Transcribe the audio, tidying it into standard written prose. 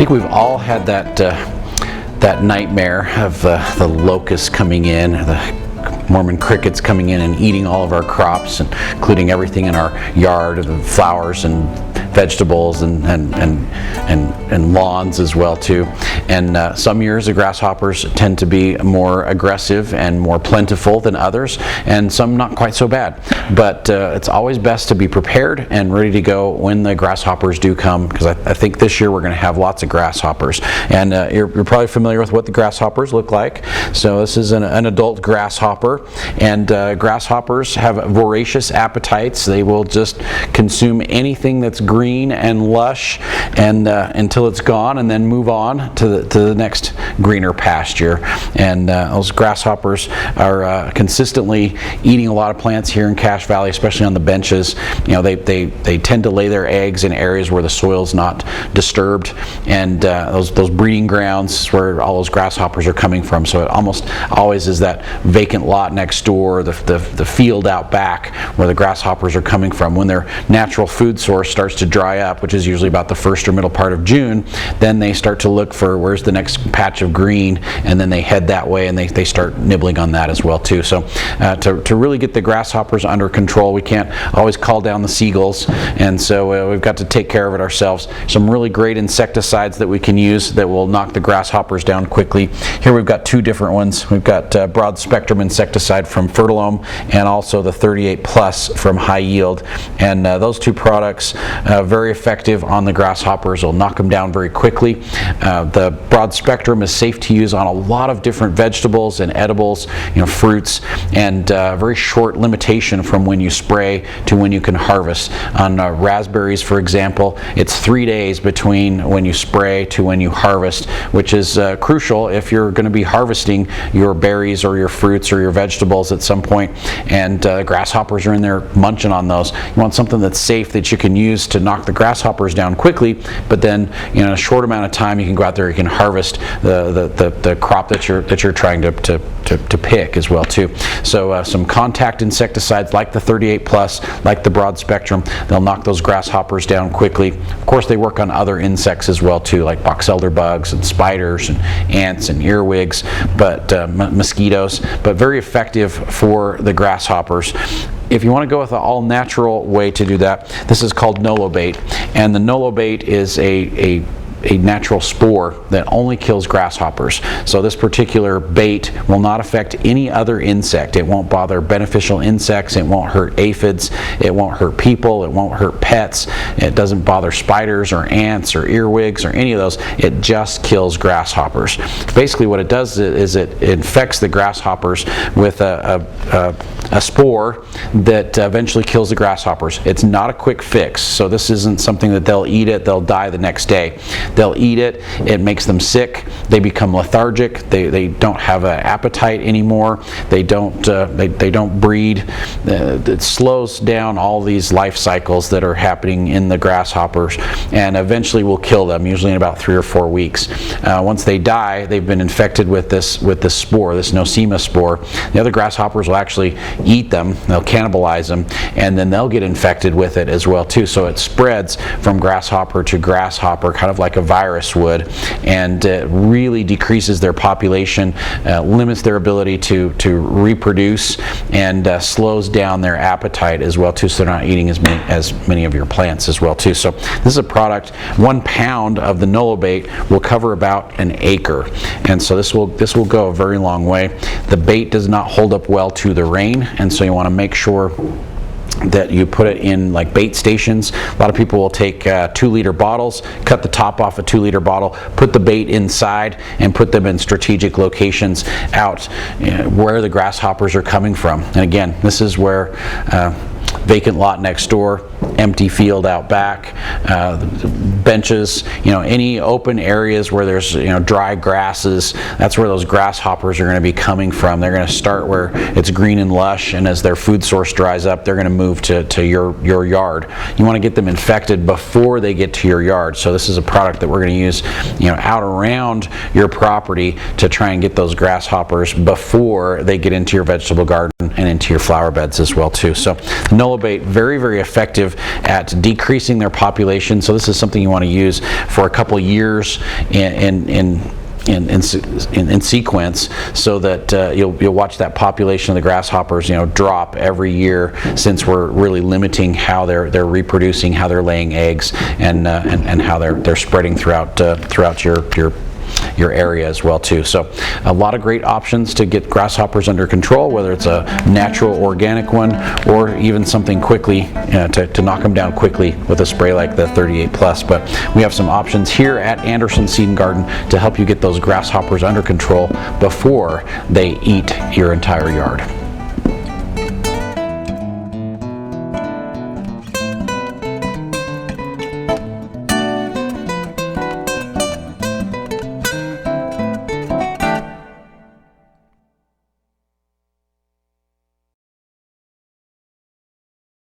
think we've all had that nightmare of the locusts coming in, the Mormon crickets coming in and eating all of our crops, including everything in our yard, the flowers and vegetables and lawns as well too. And some years the grasshoppers tend to be more aggressive and more plentiful than others, and some not quite so bad. But it's always best to be prepared and ready to go when the grasshoppers do come, because I think this year we're going to have lots of grasshoppers. And you're probably familiar with what the grasshoppers look like. So this is an adult grasshopper, and grasshoppers have voracious appetites. They will just consume anything that's green and lush and until it's gone, and then move on to the next greener pasture. And those grasshoppers are consistently eating a lot of plants here in Cache Valley, especially on the benches. You know, they tend to lay their eggs in areas where the soil's not disturbed, and those breeding grounds is where all those grasshoppers are coming from. So it almost always is that vacant lot next door, the field out back, where the grasshoppers are coming from. When their natural food source starts to dry up, which is usually about the first or middle part of June, then they start to look for where's the next patch of green, and then they head that way, and they start nibbling on that as well too. So to really get the grasshoppers under control, we can't always call down the seagulls, and so we've got to take care of it ourselves. Some really great insecticides that we can use that will knock the grasshoppers down quickly. Here we've got two different ones. We've got broad spectrum insecticide from Fertilome, and also the 38 Plus from High Yield, and those two products very effective on the grasshoppers. Will knock them down very quickly. The broad spectrum is safe to use on a lot of different vegetables and edibles, fruits, and very short limitation from when you spray to when you can harvest. On raspberries, for example, it's 3 days between when you spray to when you harvest, which is crucial if you're going to be harvesting your berries or your fruits or your vegetables at some point, and grasshoppers are in there munching on those. You want something that's safe that you can use to knock the grasshoppers down quickly, but then in a short amount of time you can go out there, you can harvest the crop that you're trying to pick as well too. So some contact insecticides like the 38 Plus, like the broad spectrum, they'll knock those grasshoppers down quickly. Of course, they work on other insects as well too, like box elder bugs and spiders and ants and earwigs, but mosquitoes, but very effective for the grasshoppers. If you want to go with an all-natural way to do that, this is called Nolobait, and the Nolobait is a natural spore that only kills grasshoppers. So this particular bait will not affect any other insect. It won't bother beneficial insects, it won't hurt aphids, it won't hurt people, it won't hurt pets, it doesn't bother spiders or ants or earwigs or any of those. It just kills grasshoppers. Basically what it does is it infects the grasshoppers with a spore that eventually kills the grasshoppers. It's not a quick fix, so this isn't something that they'll eat it, they'll die the next day. They'll eat it, it makes them sick, they become lethargic, they don't have an appetite anymore, they don't breed. It slows down all these life cycles that are happening in the grasshoppers, and eventually will kill them, usually in about 3 or 4 weeks. Once they die, they've been infected with this spore, this Nosema spore. The other grasshoppers will actually eat them, they'll cannibalize them, and then they'll get infected with it as well too. So it spreads from grasshopper to grasshopper, kind of like a virus would, and really decreases their population, limits their ability to reproduce, and slows down their appetite as well too, so they're not eating as many of your plants as well too. So this is a product, 1 pound of the Nolobait will cover about an acre, and so this will go a very long way. The bait does not hold up well to the rain, and so you want to make sure that you put it in like bait stations. A lot of people will take 2-liter bottles, cut the top off a 2-liter bottle, put the bait inside, and put them in strategic locations out where the grasshoppers are coming from. And again, this is where vacant lot next door, empty field out back, benches, any open areas where there's dry grasses. That's where those grasshoppers are going to be coming from. They're going to start where it's green and lush, and as their food source dries up, they're going to move to your yard. You want to get them infected before they get to your yard. So this is a product that we're going to use out around your property to try and get those grasshoppers before they get into your vegetable garden and into your flower beds as well too. So the Nullabate, very effective at decreasing their population. So this is something you want to use for a couple years in sequence, so that you'll watch that population of the grasshoppers, drop every year, since we're really limiting how they're reproducing, how they're laying eggs, and how they're spreading throughout your area as well too. So a lot of great options to get grasshoppers under control, whether it's a natural organic one or even something quickly to knock them down quickly with a spray like the 38 Plus. But we have some options here at Anderson Seed and Garden to help you get those grasshoppers under control before they eat your entire yard.